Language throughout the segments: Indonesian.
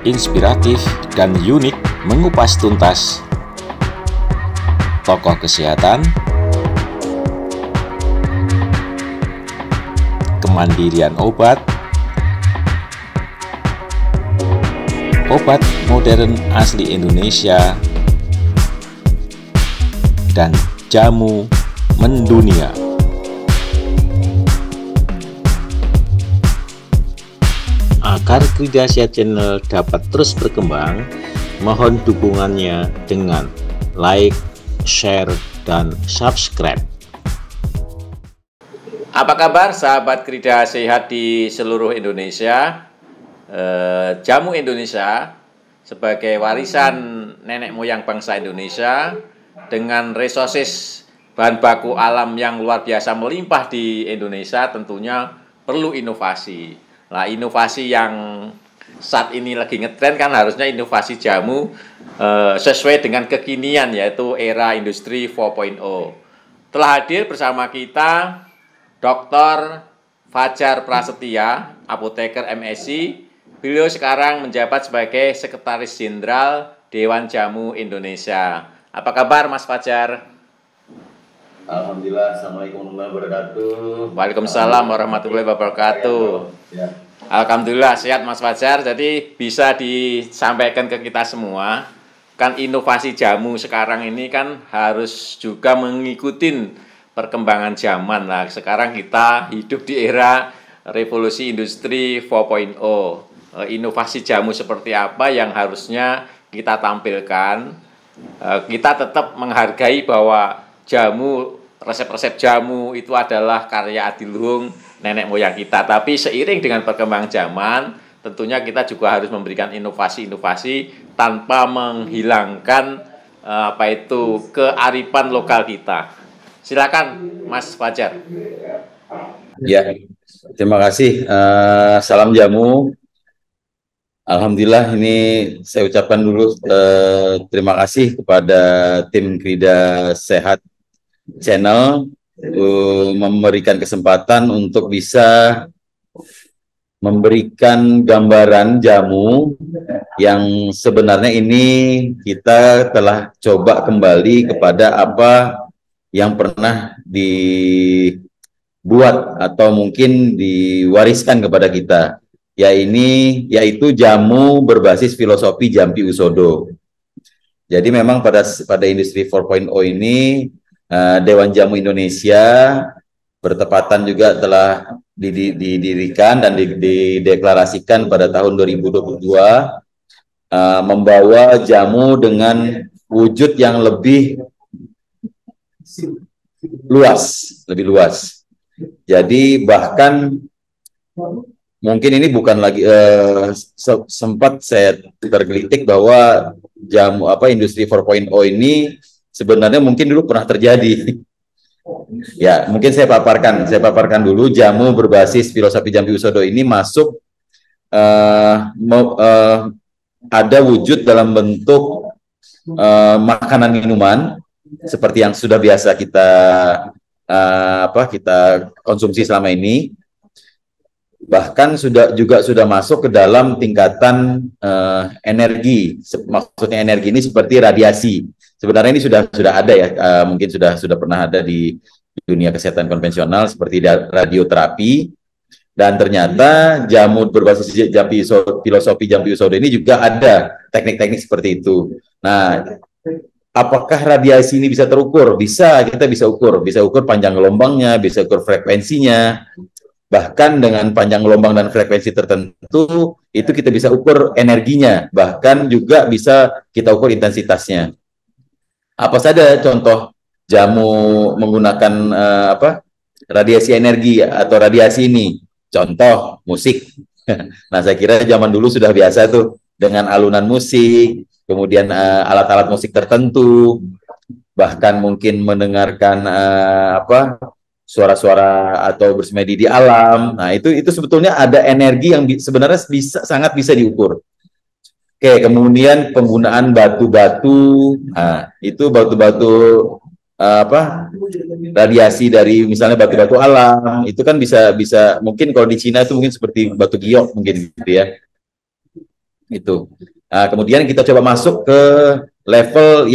inspiratif dan unik mengupas tuntas tokoh kesehatan, kemandirian obat, obat modern asli Indonesia, dan jamu mendunia. Agar Krida Sehat Channel dapat terus berkembang, mohon dukungannya dengan like, share, dan subscribe. Apa kabar sahabat Krida Sehat di seluruh Indonesia? Jamu Indonesia sebagai warisan nenek moyang bangsa Indonesia dengan resources bahan baku alam yang luar biasa melimpah di Indonesia, tentunya perlu inovasi. Nah, inovasi yang saat ini lagi ngetren kan harusnya inovasi jamu sesuai dengan kekinian, yaitu era industri 4.0. Telah hadir bersama kita Dr. Fajar Prasetya, apoteker MSc. Beliau sekarang menjabat sebagai Sekretaris Jenderal Dewan Jamu Indonesia. Apa kabar Mas Fajar? Alhamdulillah, Assalamualaikum warahmatullahi wabarakatuh. Waalaikumsalam warahmatullahi wabarakatuh. Ya. Alhamdulillah sehat Mas Fajar. Jadi bisa disampaikan ke kita semua, kan inovasi jamu sekarang ini kan harus juga mengikuti perkembangan zaman lah. Sekarang kita hidup di era revolusi industri 4.0. Inovasi jamu seperti apa yang harusnya kita tampilkan? Kita tetap menghargai bahwa resep-resep jamu itu adalah karya adiluhung nenek moyang kita. Tapi seiring dengan perkembangan zaman, tentunya kita juga harus memberikan inovasi-inovasi tanpa menghilangkan kearifan lokal kita. Silakan Mas Fajar. Ya, terima kasih. Salam jamu. Alhamdulillah, ini saya ucapkan dulu terima kasih kepada tim Krida Sehat Channel memberikan kesempatan untuk bisa memberikan gambaran jamu yang sebenarnya ini kita telah coba kembali kepada apa yang pernah dibuat atau mungkin diwariskan kepada kita, yaitu jamu berbasis filosofi Jampi Usodo. Jadi memang pada industri 4.0 ini Dewan Jamu Indonesia bertepatan juga telah didirikan dan dideklarasikan pada tahun 2022 membawa jamu dengan wujud yang lebih luas. Jadi bahkan mungkin ini bukan lagi sempat saya tergelitik bahwa jamu industri 4.0 ini sebenarnya mungkin dulu pernah terjadi. Ya, mungkin saya paparkan dulu. Jamu berbasis filosofi Jampi Usodo ini masuk ada wujud dalam bentuk makanan minuman seperti yang sudah biasa kita konsumsi selama ini. Bahkan sudah masuk ke dalam tingkatan energi. Maksudnya energi ini seperti radiasi. Sebenarnya ini sudah ada ya, mungkin sudah pernah ada di dunia kesehatan konvensional seperti radioterapi, dan ternyata jamu berbasis filosofi Jampi Usodo ini juga ada teknik-teknik seperti itu. Nah, apakah radiasi ini bisa terukur? Kita bisa ukur panjang gelombangnya, bisa ukur frekuensinya. Bahkan dengan panjang gelombang dan frekuensi tertentu, itu kita bisa ukur energinya, bahkan juga bisa kita ukur intensitasnya. Apa saja contoh jamu menggunakan radiasi energi atau radiasi ini? Contoh musik. Nah, saya kira zaman dulu sudah biasa tuh dengan alunan musik, kemudian alat-alat musik tertentu, bahkan mungkin mendengarkan suara-suara atau bersemedi di alam. Nah, itu sebetulnya ada energi yang sebenarnya sangat bisa diukur. Oke, kemudian penggunaan batu-batu. Nah, itu batu-batu radiasi dari misalnya batu-batu alam, itu kan bisa mungkin kalau di Cina itu mungkin seperti batu giok mungkin gitu ya. Itu. Nah, kemudian kita coba masuk ke level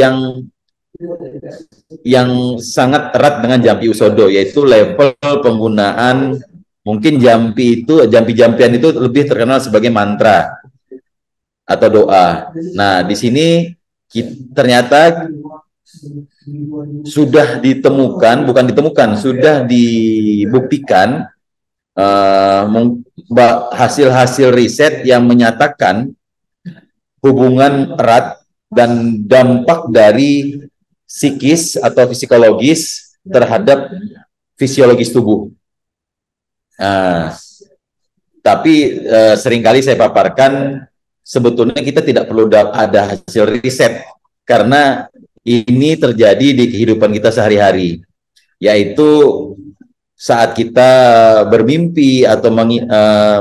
yang sangat erat dengan Jampi Usodo, yaitu level penggunaan, mungkin jampi-jampian itu lebih terkenal sebagai mantra atau doa. Nah, di sini ternyata sudah sudah dibuktikan hasil-hasil riset yang menyatakan hubungan erat dan dampak dari psikis atau psikologis terhadap fisiologis tubuh. Tapi seringkali saya paparkan, sebetulnya kita tidak perlu ada hasil riset, karena ini terjadi di kehidupan kita sehari-hari, yaitu saat kita bermimpi atau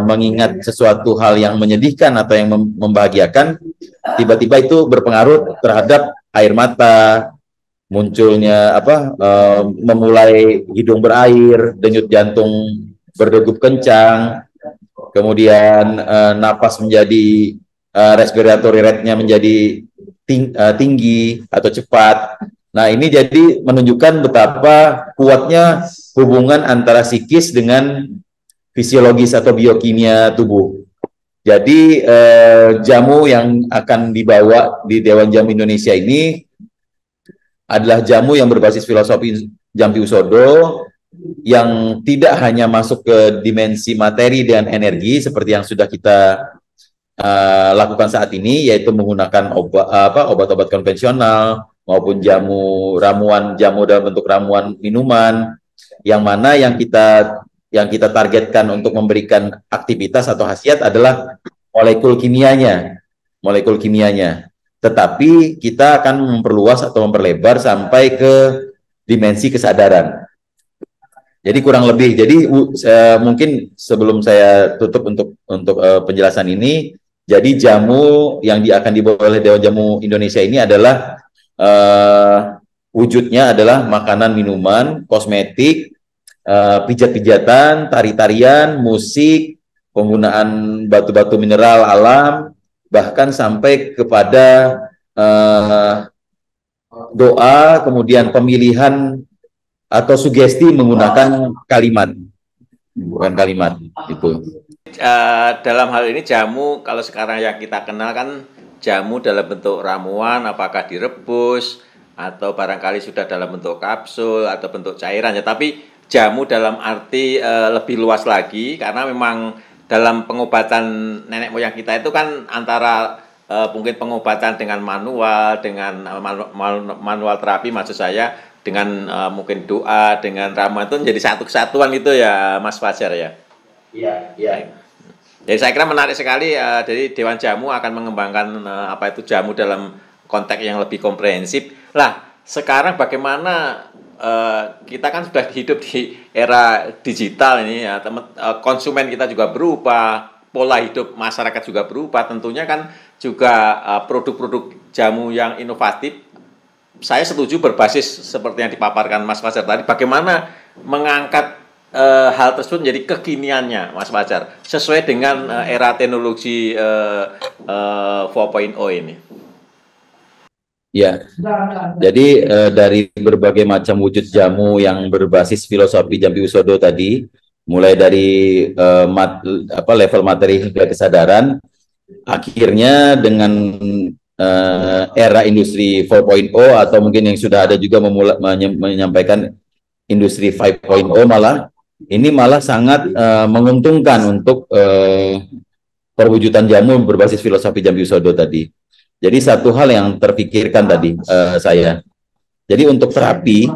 mengingat sesuatu hal yang menyedihkan atau yang membahagiakan, tiba-tiba itu berpengaruh terhadap air mata, munculnya memulai hidung berair, denyut jantung berdegup kencang, kemudian napas menjadi respiratory rate-nya menjadi tinggi atau cepat. Nah, ini jadi menunjukkan betapa kuatnya hubungan antara psikis dengan fisiologis atau biokimia tubuh. Jadi jamu yang akan dibawa di Dewan Jamu Indonesia ini adalah jamu yang berbasis filosofi Jampi Usodo, yang tidak hanya masuk ke dimensi materi dan energi seperti yang sudah kita lakukan saat ini, yaitu menggunakan obat-obat konvensional maupun jamu dalam bentuk ramuan minuman, yang mana yang kita targetkan untuk memberikan aktivitas atau khasiat adalah molekul kimianya. Tetapi kita akan memperluas atau memperlebar sampai ke dimensi kesadaran. Jadi kurang lebih, mungkin sebelum saya tutup untuk penjelasan ini, jadi jamu yang akan dibawa oleh Dewan Jamu Indonesia ini adalah wujudnya adalah makanan, minuman, kosmetik, pijat-pijatan, tari-tarian, musik, penggunaan batu-batu mineral alam, bahkan sampai kepada doa, kemudian pemilihan atau sugesti menggunakan kalimat, bukan kalimat itu. Dalam hal ini jamu, kalau sekarang yang kita kenal kan jamu dalam bentuk ramuan, apakah direbus atau barangkali sudah dalam bentuk kapsul atau bentuk cairan ya. Tapi jamu dalam arti lebih luas lagi, karena memang dalam pengobatan nenek moyang kita itu kan antara mungkin pengobatan dengan manual, manual terapi maksud saya, dengan mungkin doa, dengan ramuan itu menjadi satu kesatuan itu ya, Mas Fajar ya. Iya. Jadi saya kira menarik sekali, dari Dewan Jamu akan mengembangkan apa itu jamu dalam konteks yang lebih komprehensif. Lah, sekarang bagaimana kita kan sudah hidup di era digital ini ya, konsumen kita juga berubah, pola hidup masyarakat juga berubah, tentunya kan juga produk-produk jamu yang inovatif. Saya setuju berbasis seperti yang dipaparkan Mas Fajar tadi, bagaimana mengangkat hal tersebut menjadi kekiniannya, Mas Fajar, sesuai dengan era teknologi 4.0 ini. Ya, jadi dari berbagai macam wujud jamu yang berbasis filosofi Jampi Usodo tadi, mulai dari level materi hingga kesadaran, akhirnya dengan era industri 4.0 atau mungkin yang sudah ada juga menyampaikan industri 5.0 malah sangat menguntungkan untuk perwujudan jamu berbasis filosofi Jampi Usodo tadi. Jadi satu hal yang terpikirkan tadi saya. Jadi untuk terapi,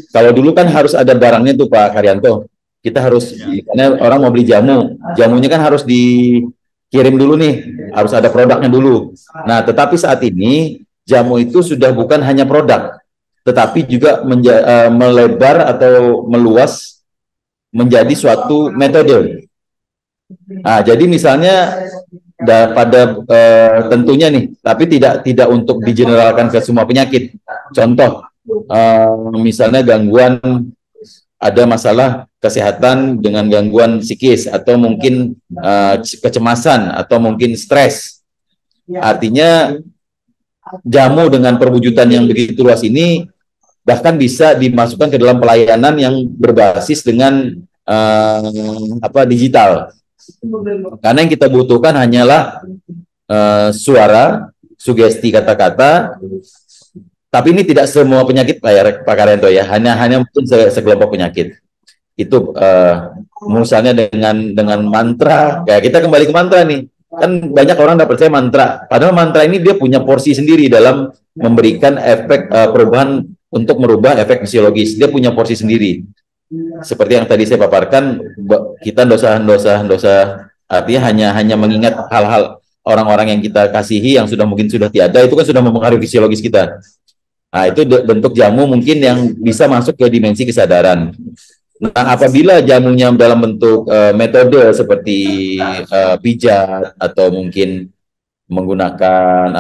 kalau dulu kan harus ada barangnya tuh Pak Karyanto. Kita harus, karena orang mau beli jamunya kan harus dikirim dulu nih, harus ada produknya dulu. Nah, tetapi saat ini jamu itu sudah bukan hanya produk, tetapi juga melebar atau meluas menjadi suatu metode. Nah, jadi misalnya tentunya nih, tapi tidak untuk digeneralkan ke semua penyakit. Contoh, misalnya gangguan, ada masalah kesehatan dengan gangguan psikis atau mungkin kecemasan atau mungkin stres. Artinya jamu dengan perwujudan yang begitu luas ini bahkan bisa dimasukkan ke dalam pelayanan yang berbasis dengan digital. Karena yang kita butuhkan hanyalah suara, sugesti kata-kata, tapi ini tidak semua penyakit Pak Karyanto ya, hanya mungkin sekelompok penyakit. Itu misalnya dengan mantra, kayak kita kembali ke mantra nih. Kan banyak orang tidak percaya mantra, padahal mantra ini dia punya porsi sendiri dalam memberikan efek perubahan untuk merubah efek fisiologis. Dia punya porsi sendiri. Seperti yang tadi saya paparkan, kita dosa, artinya hanya mengingat hal-hal orang-orang yang kita kasihi yang mungkin sudah tiada, itu kan sudah mempengaruhi fisiologis kita. Nah, itu bentuk jamu mungkin yang bisa masuk ke dimensi kesadaran. Nah, apabila jamunya dalam bentuk metode seperti pijat atau mungkin menggunakan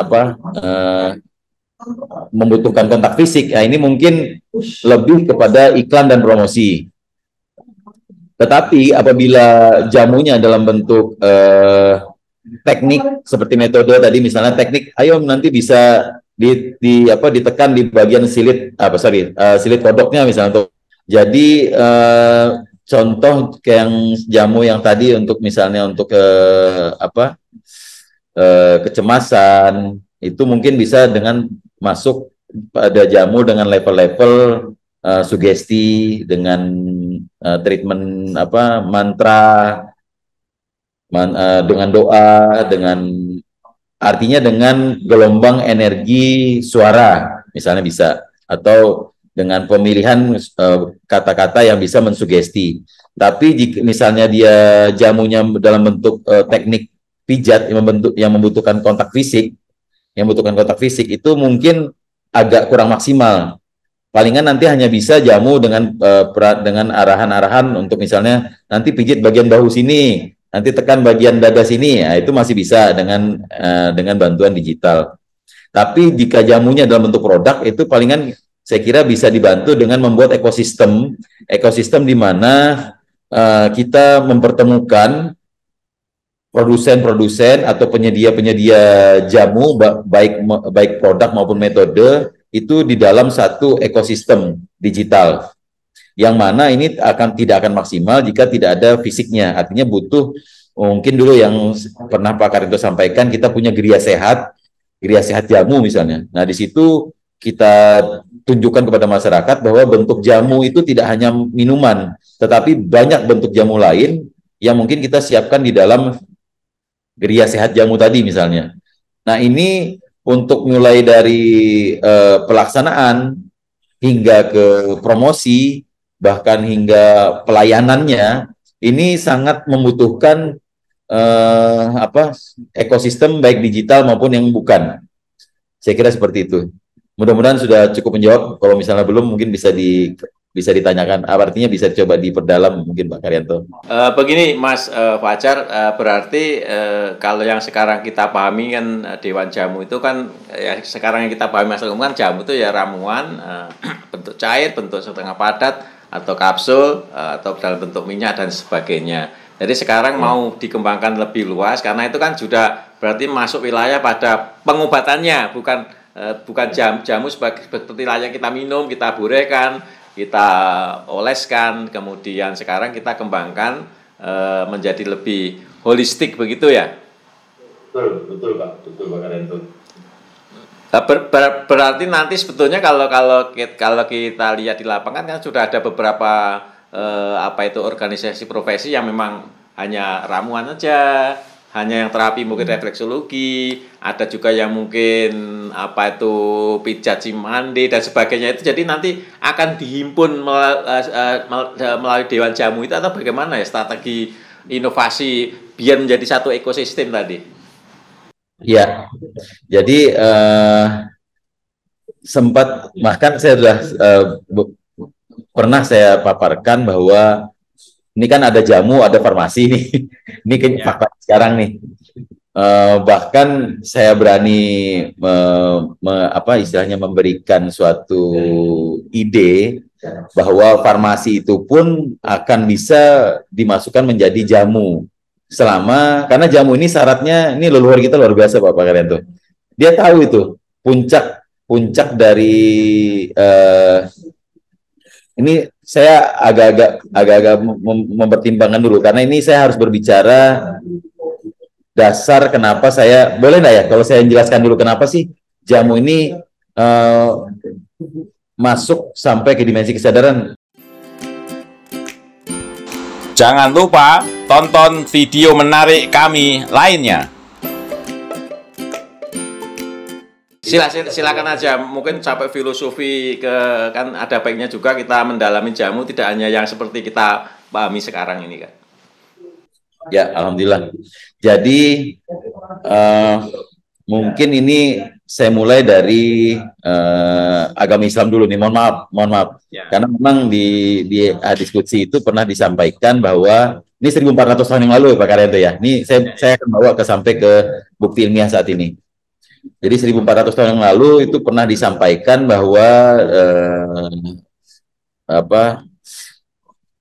membutuhkan kontak fisik, ya ini mungkin lebih kepada iklan dan promosi. Tetapi apabila jamunya dalam bentuk teknik seperti metode tadi, misalnya teknik, ayo nanti bisa ditekan di bagian silit silit kodoknya misalnya. Jadi contoh kayak yang jamu yang tadi untuk misalnya untuk kecemasan, itu mungkin bisa dengan masuk pada jamu dengan level-level sugesti, dengan treatment mantra, dengan doa, artinya dengan gelombang energi suara misalnya bisa, atau dengan pemilihan kata-kata yang bisa mensugesti. Tapi jika misalnya dia jamunya dalam bentuk teknik pijat yang membutuhkan kontak fisik, itu mungkin agak kurang maksimal. Palingan nanti hanya bisa jamu dengan arahan-arahan untuk misalnya nanti pijit bagian bahu sini, nanti tekan bagian dada sini, ya, itu masih bisa dengan bantuan digital. Tapi jika jamunya dalam bentuk produk, itu palingan saya kira bisa dibantu dengan membuat ekosistem di mana kita mempertemukan produsen-produsen atau penyedia-penyedia jamu, baik produk maupun metode, itu di dalam satu ekosistem digital, yang mana ini tidak akan maksimal jika tidak ada fisiknya. Artinya butuh, mungkin dulu yang pernah Pak Karyanto sampaikan, kita punya geria sehat jamu misalnya. Nah, di situ kita tunjukkan kepada masyarakat bahwa bentuk jamu itu tidak hanya minuman, tetapi banyak bentuk jamu lain yang mungkin kita siapkan di dalam geria sehat jamu tadi misalnya. Nah, ini untuk mulai dari pelaksanaan hingga ke promosi, bahkan hingga pelayanannya, ini sangat membutuhkan ekosistem baik digital maupun yang bukan. Saya kira seperti itu. Mudah-mudahan sudah cukup menjawab. Kalau misalnya belum, mungkin bisa ditanyakan. Artinya bisa coba diperdalam mungkin Pak Karyanto. Begini Mas Fajar, berarti kalau yang sekarang kita pahami kan Dewan Jamu itu kan ya sekarang yang kita pahami Mas kan jamu itu ya ramuan bentuk cair, bentuk setengah padat atau kapsul atau dalam bentuk minyak dan sebagainya. Jadi sekarang mau dikembangkan lebih luas karena itu kan sudah berarti masuk wilayah pada pengobatannya, bukan jamu seperti layaknya kita minum, kita burehkan, kita oleskan, kemudian sekarang kita kembangkan menjadi lebih holistik, begitu ya? Betul Pak Karyanto. Berarti nanti sebetulnya kalau kita lihat di lapangan kan sudah ada beberapa organisasi profesi yang memang hanya ramuan aja, hanya yang terapi mungkin refleksologi, ada juga yang mungkin pijat cimande dan sebagainya itu. Jadi nanti akan dihimpun melalui Dewan Jamu itu, atau bagaimana ya strategi inovasi biar menjadi satu ekosistem tadi? Ya, jadi sempat bahkan saya sudah pernah saya paparkan bahwa ini kan ada jamu, ada farmasi nih. Ini kan fakta sekarang nih. Bahkan saya berani istilahnya memberikan suatu ide bahwa farmasi itu pun akan bisa dimasukkan menjadi jamu. karena jamu ini syaratnya, ini leluhur kita luar biasa Pak Karyanto. Dia tahu itu puncak dari ini saya agak-agak mempertimbangkan dulu karena ini saya harus berbicara dasar kenapa saya, boleh nggak ya kalau saya jelaskan dulu kenapa sih jamu ini masuk sampai ke dimensi kesadaran. Jangan lupa tonton video menarik kami lainnya. Silakan aja, mungkin sampai filosofi kan ada baiknya juga kita mendalami jamu, tidak hanya yang seperti kita pahami sekarang ini kan. Ya, alhamdulillah. Jadi mungkin ini saya mulai dari agama Islam dulu nih. Mohon maaf. Ya. Karena memang di diskusi itu pernah disampaikan bahwa ini 1400 tahun yang lalu Pak Karyanto ya. Ini saya akan bawa sampai ke bukti ilmiah saat ini. Jadi 1400 tahun yang lalu itu pernah disampaikan bahwa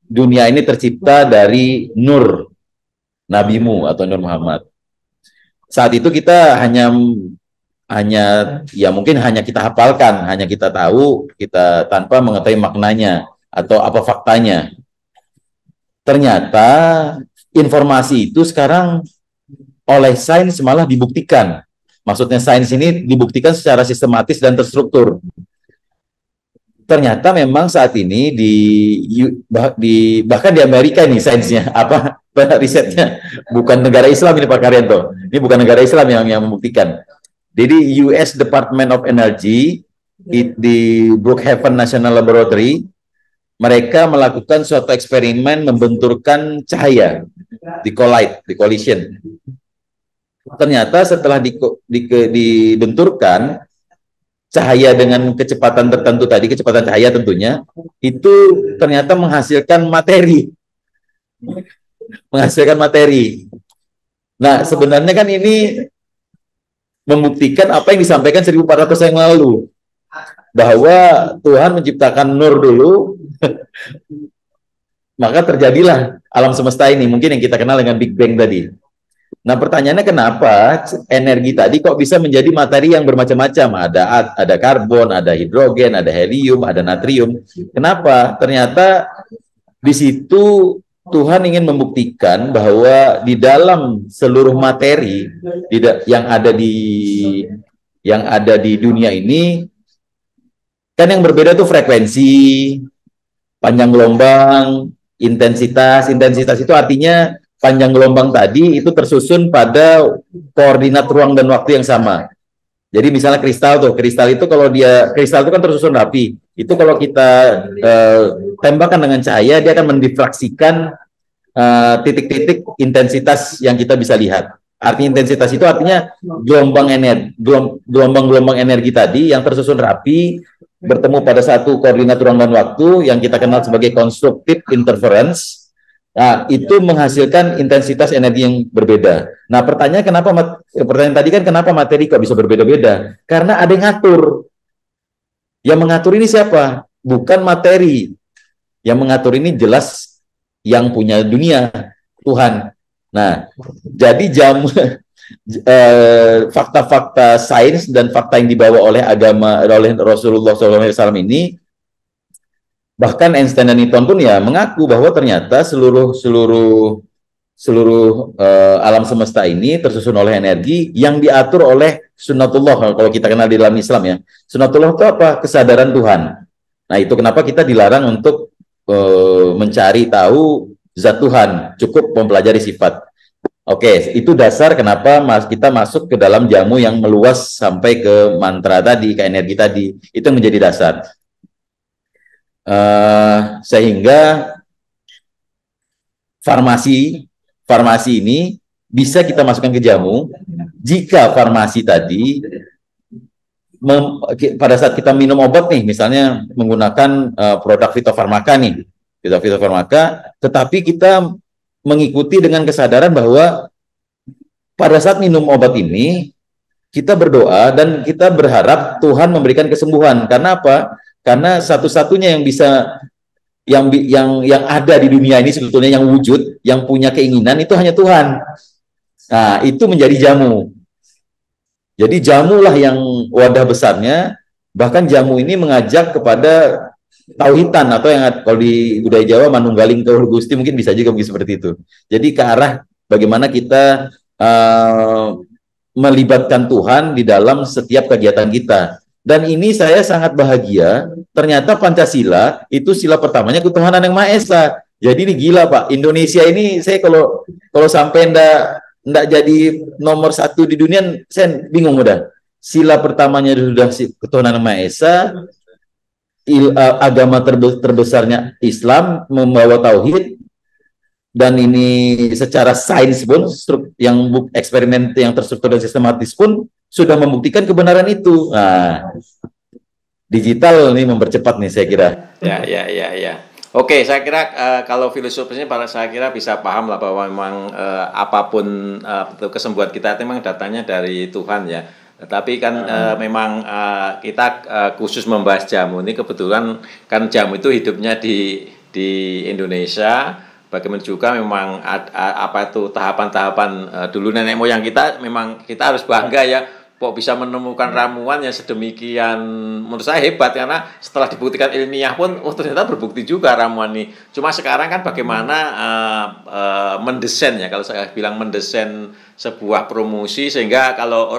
dunia ini tercipta dari nur nabimu atau Nur Muhammad. Saat itu kita hanya ya mungkin hanya kita hafalkan, hanya kita tahu, kita tanpa mengetahui maknanya atau apa faktanya. Ternyata informasi itu sekarang oleh sains malah dibuktikan. Maksudnya sains ini dibuktikan secara sistematis dan terstruktur. Ternyata memang saat ini bahkan di Amerika ini sainsnya risetnya bukan negara Islam ini Pak Karyanto. Ini bukan negara Islam yang membuktikan. Jadi US Department of Energy di Brookhaven National Laboratory mereka melakukan suatu eksperimen membenturkan cahaya di collision. Ternyata setelah dibenturkan cahaya dengan kecepatan tertentu tadi, kecepatan cahaya tentunya, itu ternyata menghasilkan materi. Nah, sebenarnya kan ini membuktikan apa yang disampaikan 1400 yang lalu. Bahwa Tuhan menciptakan nur dulu, maka terjadilah alam semesta ini, mungkin yang kita kenal dengan Big Bang tadi. Nah, pertanyaannya kenapa energi tadi kok bisa menjadi materi yang bermacam-macam? Ada karbon, ada hidrogen, ada helium, ada natrium. Kenapa? Ternyata di situ Tuhan ingin membuktikan bahwa di dalam seluruh materi yang ada di dunia ini kan yang berbeda tuh frekuensi, panjang gelombang, intensitas. Intensitas itu artinya panjang gelombang tadi itu tersusun pada koordinat ruang dan waktu yang sama. Jadi misalnya kristal itu kristal itu kan tersusun rapi. Itu kalau kita tembakkan dengan cahaya, dia akan mendifraksikan titik-titik intensitas yang kita bisa lihat. Artinya intensitas itu artinya gelombang-gelombang energi tadi yang tersusun rapi bertemu pada satu koordinat ruang dan waktu yang kita kenal sebagai constructive interference. Nah, itu menghasilkan intensitas energi yang berbeda. Nah, pertanyaan tadi kan kenapa materi kok bisa berbeda-beda? Karena ada yang ngatur. Yang mengatur ini siapa? Bukan materi. Yang mengatur ini jelas yang punya dunia, Tuhan. Nah, jadi fakta-fakta sains dan fakta yang dibawa oleh Rasulullah SAW ini, bahkan Einstein dan Newton pun ya mengaku bahwa ternyata seluruh alam semesta ini tersusun oleh energi yang diatur oleh sunnatullah. Kalau kita kenal di dalam Islam ya, sunnatullah itu apa? Kesadaran Tuhan. Nah, itu kenapa kita dilarang untuk mencari tahu zat Tuhan, cukup mempelajari sifat. Oke, itu dasar kenapa kita masuk ke dalam jamu yang meluas sampai ke mantra tadi, ke energi tadi. Itu yang menjadi dasar. Sehingga farmasi ini bisa kita masukkan ke jamu jika farmasi tadi pada saat kita minum obat nih, misalnya menggunakan produk fitofarmaka nih, tetapi kita mengikuti dengan kesadaran bahwa pada saat minum obat ini kita berdoa dan kita berharap Tuhan memberikan kesembuhan. Karena apa? Karena satu-satunya yang bisa yang ada di dunia ini sebetulnya yang wujud, yang punya keinginan itu hanya Tuhan. Nah, itu menjadi jamu. Jadi jamulah yang wadah besarnya, bahkan jamu ini mengajak kepada tauhidan atau yang kalau di budaya Jawa manunggaling kaul Gusti, mungkin bisa juga mungkin seperti itu. Jadi ke arah bagaimana kita melibatkan Tuhan di dalam setiap kegiatan kita. Dan ini saya sangat bahagia, ternyata Pancasila itu sila pertamanya ketuhanan yang Maha Esa. Jadi ini gila Pak, Indonesia ini saya kalau sampai ndak jadi nomor 1 di dunia, saya bingung udah. Sila pertamanya sudah ketuhanan yang Maha Esa, agama terbesarnya Islam, membawa tauhid, dan ini secara sains pun yang eksperimen yang terstruktur dan sistematis pun sudah membuktikan kebenaran itu. Nah, digital ini mempercepat nih saya kira. Ya. Oke, saya kira kalau filosofisnya saya kira bisa paham lah bahwa memang apapun kesembuhan kita itu memang datanya dari Tuhan ya. Tapi kan memang kita khusus membahas jamu ini, kebetulan kan jamu itu hidupnya di Indonesia. Bagaimana juga memang apa itu tahapan-tahapan dulu nenek moyang kita, memang kita harus bangga ya, kok bisa menemukan ramuan yang sedemikian, menurut saya hebat, karena setelah dibuktikan ilmiah pun ternyata berbukti juga ramuan ini. Cuma sekarang kan bagaimana mendesain ya, kalau saya bilang mendesain sebuah promosi sehingga kalau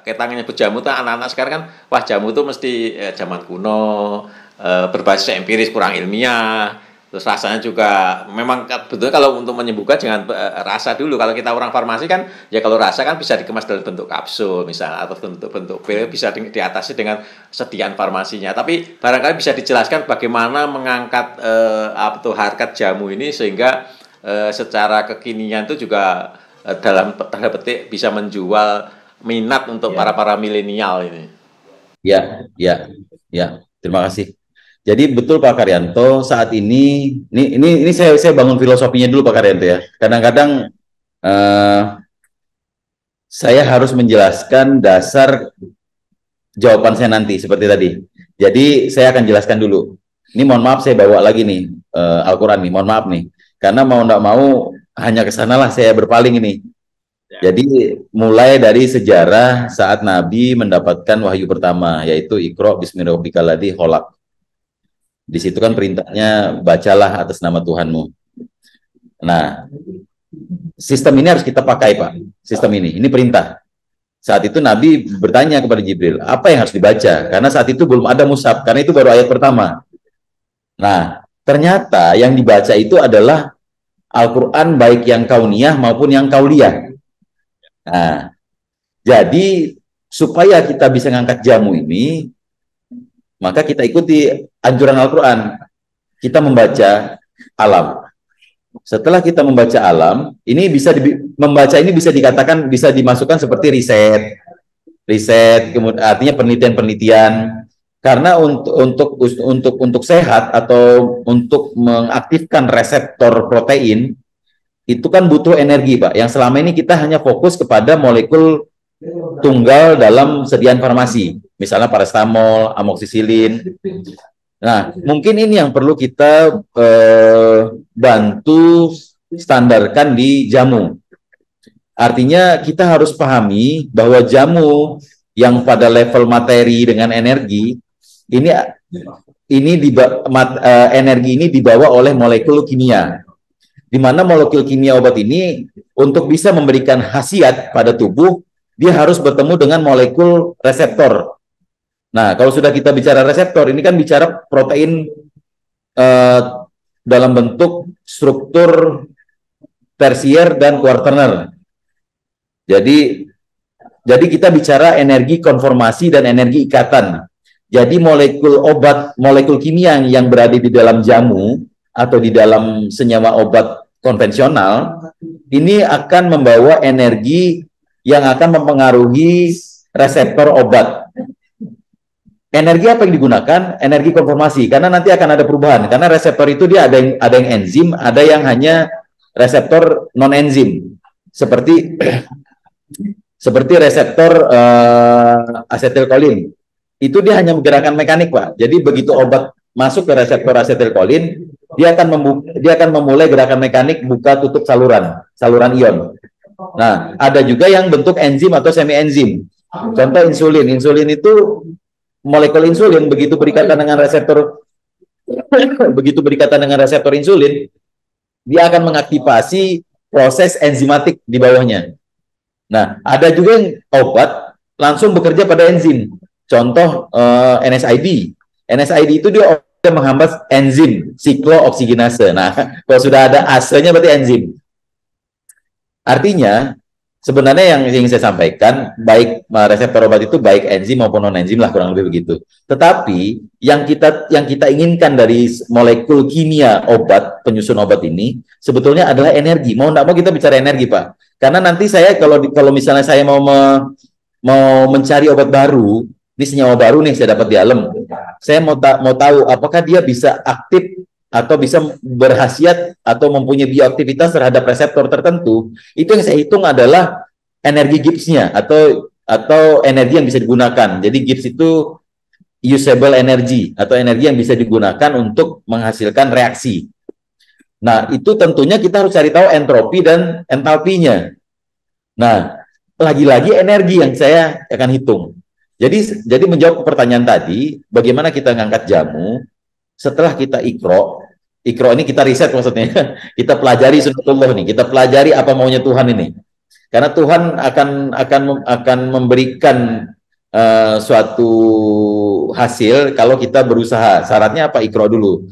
kita nyebut jamu tuh anak-anak sekarang kan, wah jamu itu mesti zaman kuno, berbasis empiris, kurang ilmiah. Terus rasanya juga memang betul, kalau untuk menyembuhkan jangan rasa dulu. Kalau kita orang farmasi kan ya, kalau rasa kan bisa dikemas dalam bentuk kapsul misalnya, atau bentuk pil, bisa diatasi dengan sediaan farmasinya. Tapi barangkali bisa dijelaskan bagaimana mengangkat harkat jamu ini sehingga secara kekinian itu juga dalam tanda petik bisa menjual minat untuk para milenial ini. Ya. Terima kasih. Jadi betul Pak Karyanto, saat ini saya bangun filosofinya dulu Pak Karyanto ya. Kadang-kadang saya harus menjelaskan dasar jawaban saya nanti seperti tadi. Jadi saya akan jelaskan dulu. Ini mohon maaf saya bawa lagi nih Al-Quran nih, mohon maaf nih. Karena mau nggak mau hanya ke sanalah saya berpaling ini. Jadi mulai dari sejarah saat Nabi mendapatkan wahyu pertama, yaitu Iqra bismillahirrahmanirrahim khalaq. Di situ kan perintahnya bacalah atas nama Tuhanmu. Nah, sistem ini harus kita pakai Pak. Sistem ini perintah. Saat itu Nabi bertanya kepada Jibril, apa yang harus dibaca? Karena saat itu belum ada mushaf, karena itu baru ayat pertama. Nah, ternyata yang dibaca itu adalah Al-Quran, baik yang kauniyah maupun yang kauliyah. Nah, jadi supaya kita bisa ngangkat jamu ini, maka kita ikuti anjuran Al-Quran. Kita membaca alam. Setelah kita membaca alam, ini membaca ini bisa dikatakan, bisa dimasukkan seperti riset, kemudian artinya penelitian. Karena untuk sehat atau untuk mengaktifkan reseptor protein, itu kan butuh energi, Pak. Yang selama ini kita hanya fokus kepada molekul tunggal dalam sediaan farmasi, misalnya paracetamol, amoksisilin. Nah, mungkin ini yang perlu kita bantu standarkan di jamu. Artinya kita harus pahami bahwa jamu yang pada level materi dengan energi energi ini dibawa oleh molekul kimia, di mana molekul kimia obat ini untuk bisa memberikan khasiat pada tubuh, dia harus bertemu dengan molekul reseptor. Nah, kalau sudah kita bicara reseptor, ini kan bicara protein dalam bentuk struktur tersier dan kuarterner. Jadi kita bicara energi konformasi dan energi ikatan. Jadi molekul kimia yang berada di dalam jamu atau di dalam senyawa obat konvensional, ini akan membawa energi yang akan mempengaruhi reseptor obat. Energi apa yang digunakan? Energi konformasi, karena nanti akan ada perubahan. Karena reseptor itu dia ada yang enzim, ada yang hanya reseptor non enzim. Seperti reseptor asetilkolin. Itu dia hanya menggerakkan mekanik, Pak. Jadi begitu obat masuk ke reseptor asetilkolin, dia akan memulai gerakan mekanik buka tutup saluran ion. Nah, ada juga yang bentuk enzim atau semi enzim. Contoh insulin. Insulin itu molekul insulin begitu berikatan dengan reseptor insulin, dia akan mengaktifasi proses enzimatik di bawahnya. Nah, ada juga yang obat langsung bekerja pada enzim. Contoh NSAID. NSAID itu dia menghambat enzim siklooksigenase. Nah, kalau sudah ada ase-nya berarti enzim. Artinya, sebenarnya yang ingin saya sampaikan, baik reseptor obat itu baik enzim maupun non enzim lah, kurang lebih begitu. Tetapi yang kita inginkan dari molekul kimia obat, penyusun obat ini sebetulnya adalah energi. Mau nggak mau kita bicara energi, Pak. Karena nanti saya kalau misalnya saya mau mencari obat baru, ini senyawa baru nih saya dapat di alam. Saya mau tahu apakah dia bisa aktif atau bisa berkhasiat atau mempunyai bioaktivitas terhadap reseptor tertentu. Itu yang saya hitung adalah energi Gibbs-nya atau energi yang bisa digunakan. Jadi Gibbs itu usable energy atau energi yang bisa digunakan untuk menghasilkan reaksi. Nah, itu tentunya kita harus cari tahu entropi dan entalpinya. Nah, lagi-lagi energi yang saya akan hitung. Jadi menjawab pertanyaan tadi, bagaimana kita ngangkat jamu setelah kita ikro ini kita riset maksudnya, kita pelajari sunnatullah nih, kita pelajari apa maunya Tuhan ini. Karena Tuhan akan memberikan suatu hasil kalau kita berusaha. Syaratnya apa? Ikro dulu.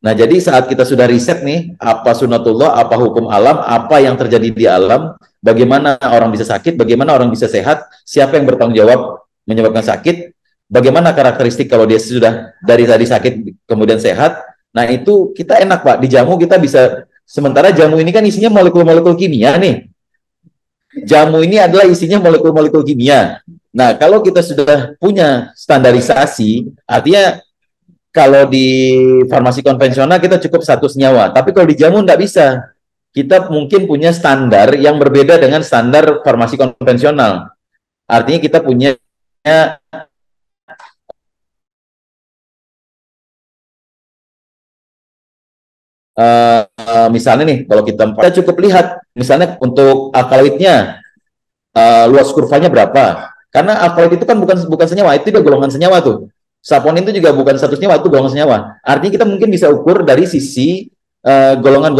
Nah, jadi saat kita sudah riset nih, apa sunnatullah, apa hukum alam, apa yang terjadi di alam, bagaimana orang bisa sakit, bagaimana orang bisa sehat, siapa yang bertanggung jawab menyebabkan sakit, bagaimana karakteristik kalau dia sudah dari tadi sakit kemudian sehat. Nah, itu kita enak, Pak. Di jamu kita bisa, sementara jamu ini kan isinya molekul-molekul kimia nih. Jamu ini adalah isinya molekul-molekul kimia. Nah, kalau kita sudah punya standarisasi, artinya kalau di farmasi konvensional kita cukup satu senyawa, tapi kalau di jamu nggak bisa. Kita mungkin punya standar yang berbeda dengan standar farmasi konvensional. Artinya kita punya misalnya nih, kalau kita cukup lihat, misalnya untuk alkaloidnya, luas kurvanya berapa? Karena alkaloid itu kan bukan senyawa, itu dia golongan senyawa tuh. Saponin itu juga bukan satu senyawa, itu golongan senyawa. Artinya kita mungkin bisa ukur dari sisi golongan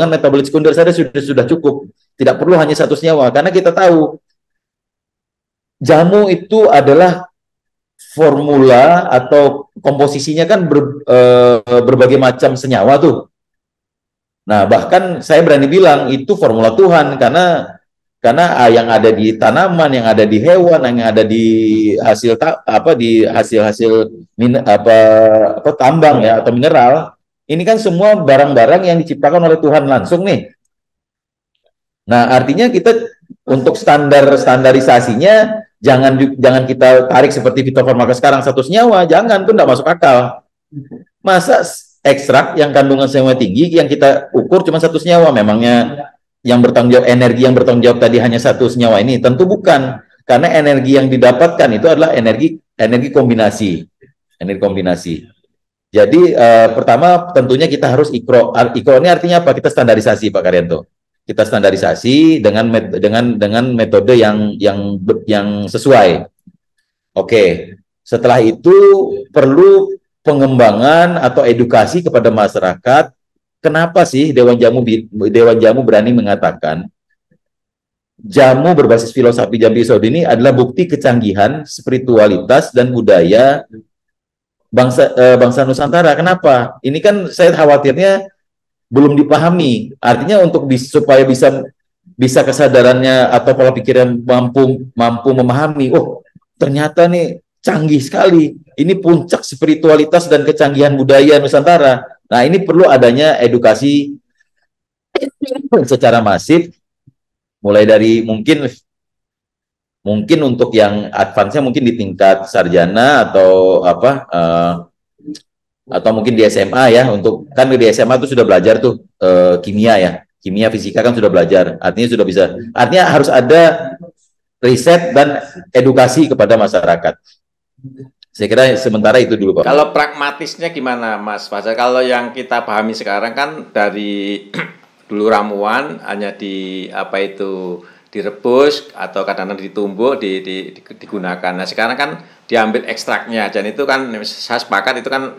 metabolit sekunder saja sudah cukup. Tidak perlu hanya satu senyawa, karena kita tahu jamu itu adalah formula atau komposisinya kan berbagai macam senyawa tuh. Nah, bahkan saya berani bilang itu formula Tuhan karena yang ada di tanaman, yang ada di hewan, yang ada di hasil tambang ya atau mineral, ini kan semua barang-barang yang diciptakan oleh Tuhan langsung nih. Nah, artinya kita untuk standarisasinya jangan kita tarik seperti fitofarmaka sekarang satu senyawa, jangan, itu enggak masuk akal. Masa ekstrak yang kandungan senyawa tinggi yang kita ukur cuma satu senyawa, memangnya yang bertanggung jawab energi yang bertanggung jawab tadi hanya satu senyawa ini? Tentu bukan, karena energi yang didapatkan itu adalah energi kombinasi. Jadi pertama tentunya kita harus ikro. Ikro ini artinya apa? Kita standarisasi, Pak Karyanto. Kita standarisasi dengan metode yang sesuai. Oke. Setelah itu perlu pengembangan atau edukasi kepada masyarakat. Kenapa sih Dewan Jamu berani mengatakan jamu berbasis filosofi Jambi Saudi ini adalah bukti kecanggihan spiritualitas dan budaya bangsa Nusantara. Kenapa? Ini kan saya khawatirnya belum dipahami. Artinya supaya bisa kesadarannya atau pola pikirnya mampu memahami. Oh, ternyata nih canggih sekali. Ini puncak spiritualitas dan kecanggihan budaya Nusantara. Nah, ini perlu adanya edukasi secara masif, mulai dari mungkin untuk yang advance-nya mungkin di tingkat sarjana atau mungkin di SMA ya, untuk kan di SMA itu sudah belajar tuh kimia ya, kimia fisika kan sudah belajar, artinya sudah bisa, artinya harus ada riset dan edukasi kepada masyarakat. Saya kira sementara itu dulu, Pak. Kalau pragmatisnya gimana, Mas Fajar? Kalau yang kita pahami sekarang kan dari dulu ramuan hanya direbus atau kadang-kadang ditumbuk digunakan. Nah, sekarang kan diambil ekstraknya dan itu kan saya sepakat itu kan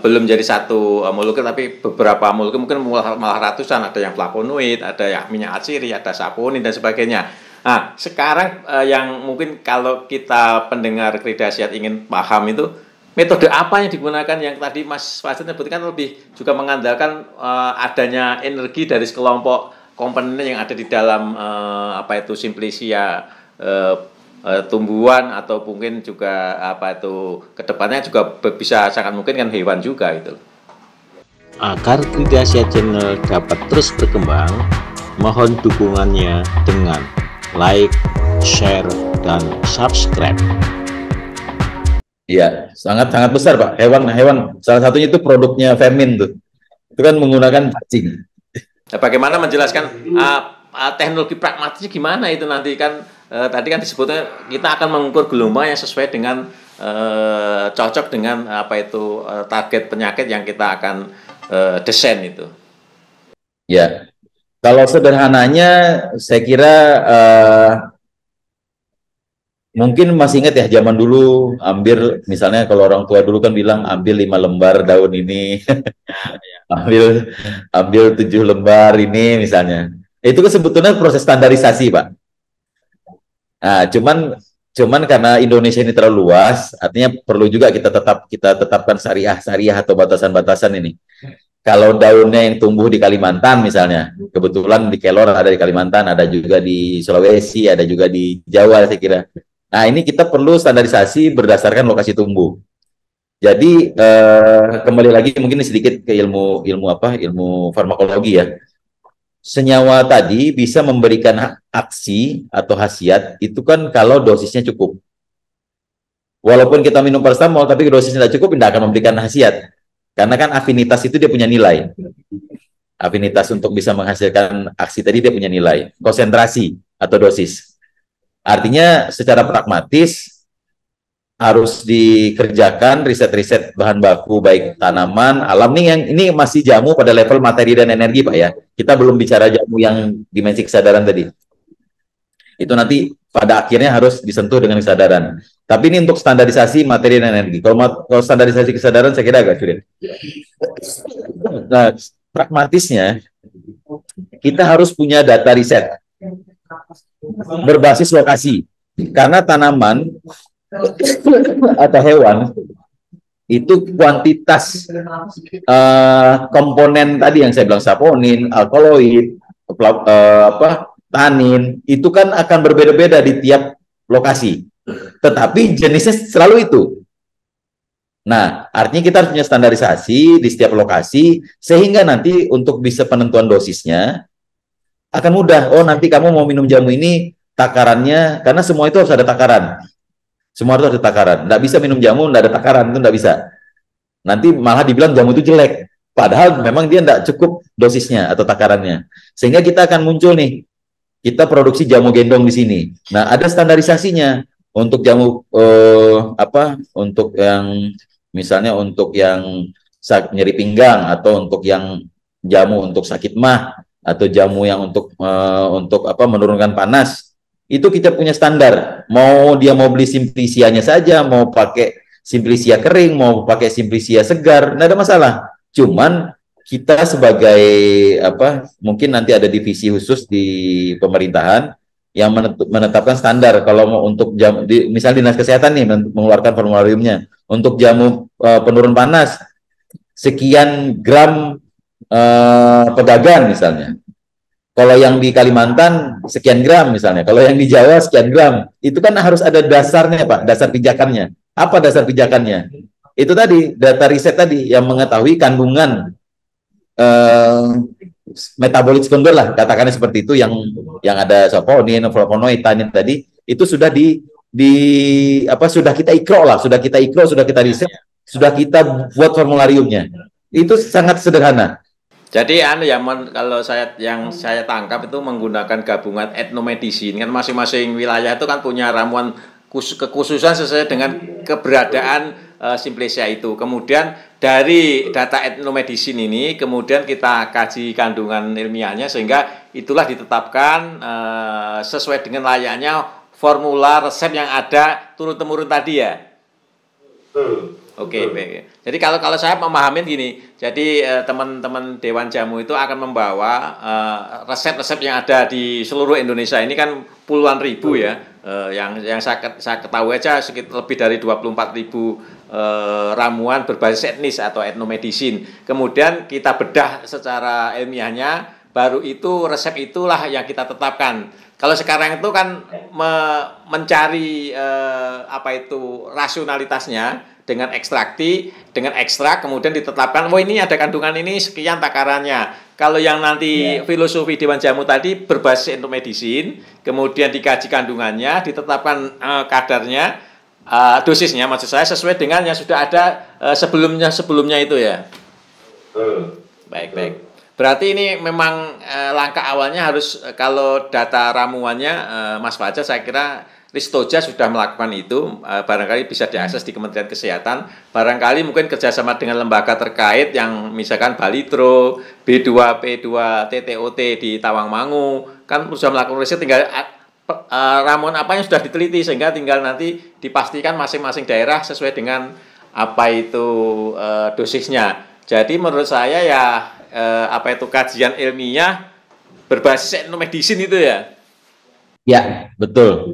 belum jadi satu molekul tapi beberapa molekul mungkin malah ratusan, ada yang flavonoid, ada yang minyak atsiri, ada saponin dan sebagainya. Nah, sekarang yang mungkin kalau kita pendengar Krida Sehat ingin paham itu metode apa yang digunakan yang tadi Mas Fajar sebutkan lebih juga mengandalkan adanya energi dari sekelompok komponen yang ada di dalam Simplicia tumbuhan atau mungkin juga kedepannya juga bisa sangat mungkin kan hewan juga itu. Agar Krida Sehat Channel dapat terus berkembang, mohon dukungannya dengan like, share, dan subscribe. Iya, sangat-sangat besar, Pak. Hewan salah satunya itu produknya Femin tuh. Itu kan menggunakan cacing. Nah, bagaimana menjelaskan teknologi pragmatisnya gimana itu nanti kan tadi kan disebutnya kita akan mengukur gelombang yang sesuai dengan cocok dengan target penyakit yang kita akan desain itu. Ya, kalau sederhananya saya kira mungkin masih ingat ya zaman dulu misalnya kalau orang tua dulu kan bilang ambil 5 lembar daun ini, ambil 7 lembar ini misalnya. Itu kan sebetulnya proses standarisasi, Pak. Nah, cuman karena Indonesia ini terlalu luas, artinya perlu juga kita tetapkan syariah atau batasan-batasan ini. Kalau daunnya yang tumbuh di Kalimantan misalnya, kebetulan di Kelor ada di Kalimantan, ada juga di Sulawesi, ada juga di Jawa saya kira. Nah, ini kita perlu standarisasi berdasarkan lokasi tumbuh. Jadi kembali lagi mungkin sedikit ke ilmu farmakologi ya. Senyawa tadi bisa memberikan aksi atau khasiat itu kan kalau dosisnya cukup. Walaupun kita minum paracetamol tapi dosisnya tidak cukup, tidak akan memberikan khasiat. Karena kan afinitas itu dia punya nilai. Afinitas untuk bisa menghasilkan aksi tadi dia punya nilai. Konsentrasi atau dosis. Artinya secara pragmatis harus dikerjakan riset-riset bahan baku baik tanaman, alam nih yang ini masih jamu pada level materi dan energi, Pak ya. Kita belum bicara jamu yang dimensi kesadaran tadi. Itu nanti pada akhirnya harus disentuh dengan kesadaran. Tapi ini untuk standarisasi materi dan energi. Kalau standarisasi kesadaran saya kira agak sulit. Nah, pragmatisnya kita harus punya data riset berbasis lokasi. Karena tanaman atau hewan itu kuantitas komponen tadi yang saya bilang saponin, alkaloid, tanin itu kan akan berbeda-beda di tiap lokasi. Tetapi jenisnya selalu itu. Nah, artinya kita harus punya standarisasi di setiap lokasi sehingga nanti untuk bisa penentuan dosisnya akan mudah. Oh, nanti kamu mau minum jamu ini takarannya, karena semua itu harus ada takaran. Semua itu harus ada takaran. Nggak bisa minum jamu, nggak ada takaran, itu nggak bisa. Nanti malah dibilang jamu itu jelek. Padahal memang dia nggak cukup dosisnya atau takarannya. Sehingga kita akan muncul nih, kita produksi jamu gendong di sini. Nah, ada standarisasinya untuk jamu untuk yang misalnya untuk yang nyeri pinggang atau untuk yang jamu untuk sakit mah atau jamu yang untuk menurunkan panas. Itu kita punya standar. Mau beli simplicianya saja, mau pakai simplicia kering, mau pakai simplicia segar, nggak ada masalah. Cuman kita sebagai mungkin nanti ada divisi khusus di pemerintahan yang menetapkan standar kalau mau untuk jamu misalnya Dinas Kesehatan nih mengeluarkan formulariumnya untuk jamu penurun panas sekian gram pegagan misalnya. Kalau yang di Kalimantan sekian gram misalnya, kalau yang di Jawa sekian gram. Itu kan harus ada dasarnya, Pak, dasar pijakannya. Apa dasar pijakannya? Itu tadi data riset tadi yang mengetahui kandungan metabolit sekunder lah, katakannya seperti itu yang ada saponin, flavonoid, tanin tadi itu sudah sudah kita sudah kita riset, sudah kita buat formulariumnya. Itu sangat sederhana. Jadi kalau saya tangkap itu menggunakan gabungan etnomedicine kan masing-masing wilayah itu kan punya ramuan kekhususan sesuai dengan keberadaan Simplesia itu. Kemudian dari data etnomedicine ini kemudian kita kaji kandungan ilmiahnya sehingga itulah ditetapkan sesuai dengan layaknya formula resep yang ada turun-temurun tadi ya. Oke, baik. Jadi kalau saya memahamin gini, jadi teman-teman Dewan Jamu itu akan membawa resep-resep yang ada di seluruh Indonesia ini kan puluhan ribu ya, yang saya ketahui aja sekitar lebih dari 24.000 ramuan berbasis etnis atau etnomedicine. Kemudian kita bedah secara ilmiahnya, baru itu resep itulah yang kita tetapkan. Kalau sekarang itu kan mencari rasionalitasnya dengan ekstrak kemudian ditetapkan, oh ini ada kandungan ini sekian takarannya. Kalau yang nanti filosofi Dewan Jamu tadi berbasis etnomedicine, kemudian dikaji kandungannya, ditetapkan kadarnya, dosisnya maksud saya sesuai dengan yang sudah ada sebelumnya itu ya. Baik. Berarti ini memang langkah awalnya harus kalau data ramuannya Mas Fajar, saya kira Ristoja sudah melakukan itu, barangkali bisa diakses di Kementerian Kesehatan, barangkali mungkin kerjasama dengan lembaga terkait yang misalkan Balitro, B2, P2, TTOT di Tawangmangu, kan sudah melakukan riset, tinggal ramuan apa yang sudah diteliti, sehingga tinggal nanti dipastikan masing-masing daerah sesuai dengan apa itu dosisnya. Jadi menurut saya ya kajian ilmiah berbasis etnomedicine itu ya. Ya, betul.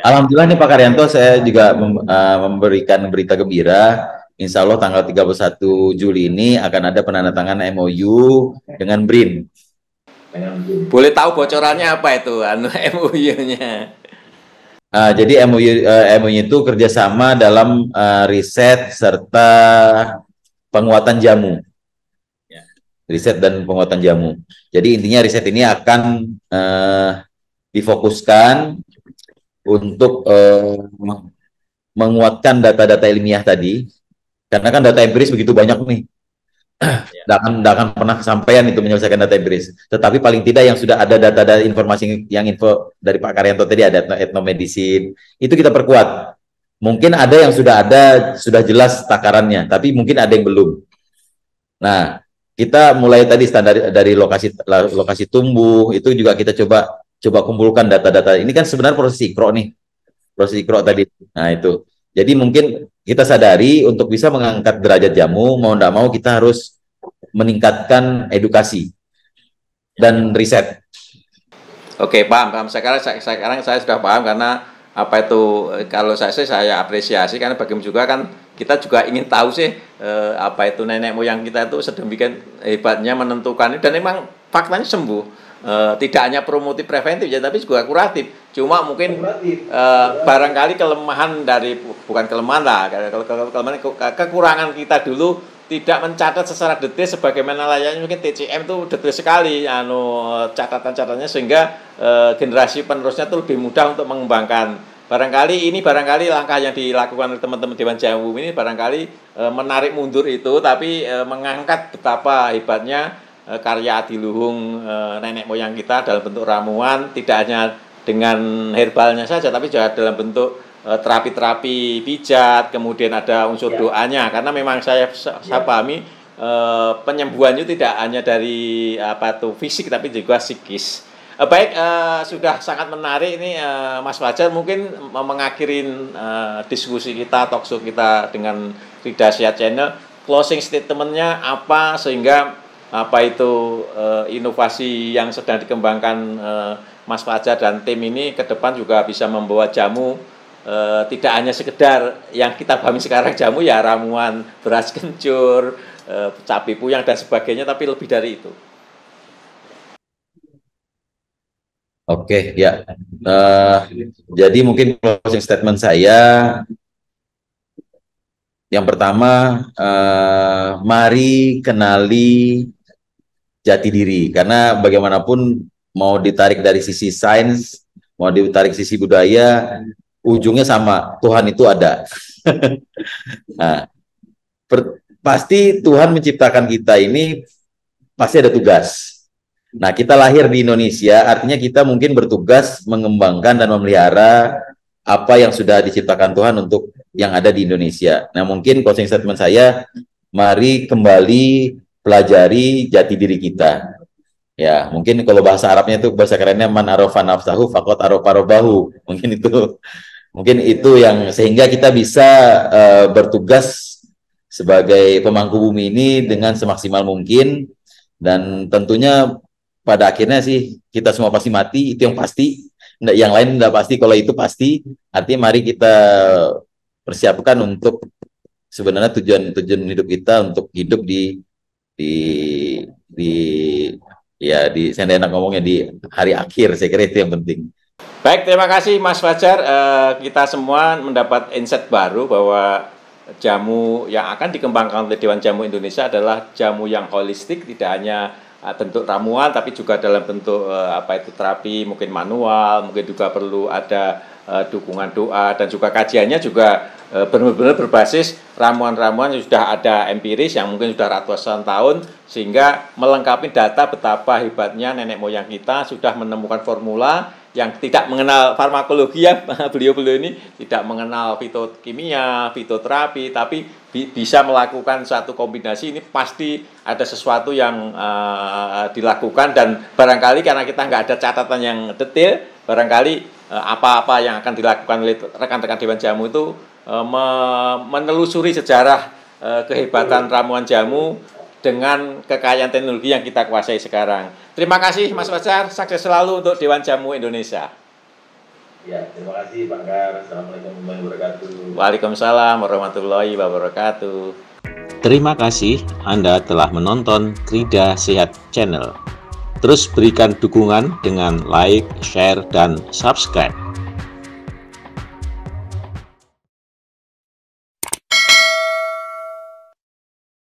Alhamdulillah nih Pak Karyanto, saya juga memberikan berita gembira. Insya Allah tanggal 31 Juli ini akan ada penandatanganan MOU dengan BRIN. Boleh tahu bocorannya apa itu MOU-nya? Jadi MOU itu kerjasama dalam riset serta penguatan jamu. Riset dan penguatan jamu. Jadi intinya riset ini akan difokuskan untuk menguatkan data-data ilmiah tadi, karena kan data empiris begitu banyak nih, tidak akan pernah kesampaian itu menyelesaikan data empiris. Tetapi paling tidak yang sudah ada data informasi yang info dari Pak Karyanto tadi, ada etnomedicine, itu kita perkuat. Mungkin ada yang sudah jelas takarannya, tapi mungkin ada yang belum. Nah, kita mulai tadi standar dari lokasi tumbuh itu juga kita coba kumpulkan data-data. Ini kan sebenarnya proses ikro nih. Proses ikro tadi. Nah, itu. Jadi mungkin kita sadari untuk bisa mengangkat derajat jamu, mau tidak mau kita harus meningkatkan edukasi dan riset. Oke, paham. Sekarang saya sudah paham, karena apa itu kalau saya apresiasi, karena bagaimana juga kan kita juga ingin tahu sih apa itu nenek moyang kita itu sedemikian hebatnya menentukan, dan memang faktanya sembuh. Tidak hanya promotif preventif ya, tapi juga kuratif. Cuma mungkin barangkali kelemahan dari, bukan kelemahan lah, kekurangan kita dulu tidak mencatat secara detail sebagaimana layaknya. Mungkin TCM itu detail sekali catatan-catatannya, sehingga generasi penerusnya itu lebih mudah untuk mengembangkan. Barangkali langkah yang dilakukan oleh teman-teman Dewan Jamu ini barangkali menarik mundur itu, tapi mengangkat betapa hebatnya karya adiluhung nenek moyang kita dalam bentuk ramuan, tidak hanya dengan herbalnya saja, tapi juga dalam bentuk terapi-terapi pijat, kemudian ada unsur doanya, karena memang saya pahami penyembuhan itu tidak hanya dari fisik, tapi juga psikis. Baik, sudah sangat menarik ini Mas Fajar, mungkin mengakhirin diskusi kita, talkshow kita dengan Rida Sehat Channel, closing statement-nya apa, sehingga inovasi yang sedang dikembangkan Mas Fajar dan tim ini ke depan juga bisa membawa jamu tidak hanya sekedar yang kita pahami sekarang jamu ya ramuan beras kencur, cabai puyang dan sebagainya, tapi lebih dari itu. Oke, ya. Jadi mungkin closing statement saya yang pertama, mari kenali jati diri, karena bagaimanapun mau ditarik dari sisi sains, mau ditarik sisi budaya, ujungnya sama, Tuhan itu ada. Nah, pasti Tuhan menciptakan kita ini pasti ada tugas. Nah, kita lahir di Indonesia, artinya kita mungkin bertugas mengembangkan dan memelihara apa yang sudah diciptakan Tuhan untuk yang ada di Indonesia. Nah, mungkin closing statement saya, mari kembali pelajari jati diri kita. Ya, mungkin kalau bahasa Arabnya itu, bahasa kerennya man arafa nafsahu faqad arafa rabbahu. Mungkin itu yang sehingga kita bisa bertugas sebagai pemangku bumi ini dengan semaksimal mungkin, dan tentunya pada akhirnya sih kita semua pasti mati, itu yang pasti. Yang lain tidak pasti. Kalau itu pasti, artinya mari kita persiapkan untuk sebenarnya tujuan hidup kita untuk hidup di ya saya enak ngomongnya di hari akhir. Saya kira itu yang penting. Baik, terima kasih Mas Fajar. Kita semua mendapat insight baru bahwa jamu yang akan dikembangkan oleh Dewan Jamu Indonesia adalah jamu yang holistik, tidak hanya bentuk ramuan, tapi juga dalam bentuk terapi, mungkin manual, mungkin juga perlu ada dukungan doa, dan juga kajiannya juga benar-benar berbasis ramuan-ramuan yang sudah ada empiris, yang mungkin sudah ratusan tahun, sehingga melengkapi data betapa hebatnya nenek moyang kita sudah menemukan formula yang tidak mengenal farmakologi, ya, beliau-beliau ini tidak mengenal fitokimia, fitoterapi, tapi bisa melakukan satu kombinasi. Ini pasti ada sesuatu yang dilakukan, dan barangkali karena kita nggak ada catatan yang detail, barangkali apa-apa yang akan dilakukan oleh rekan-rekan Dewan Jamu itu menelusuri sejarah kehebatan ramuan jamu dengan kekayaan teknologi yang kita kuasai sekarang. Terima kasih Mas Fajar, sukses selalu untuk Dewan Jamu Indonesia. Ya, terima kasih Pak Gar. Assalamualaikum warahmatullahi wabarakatuh. Waalaikumsalam warahmatullahi wabarakatuh. Terima kasih Anda telah menonton Krida Sehat Channel. Terus berikan dukungan dengan like, share, dan subscribe.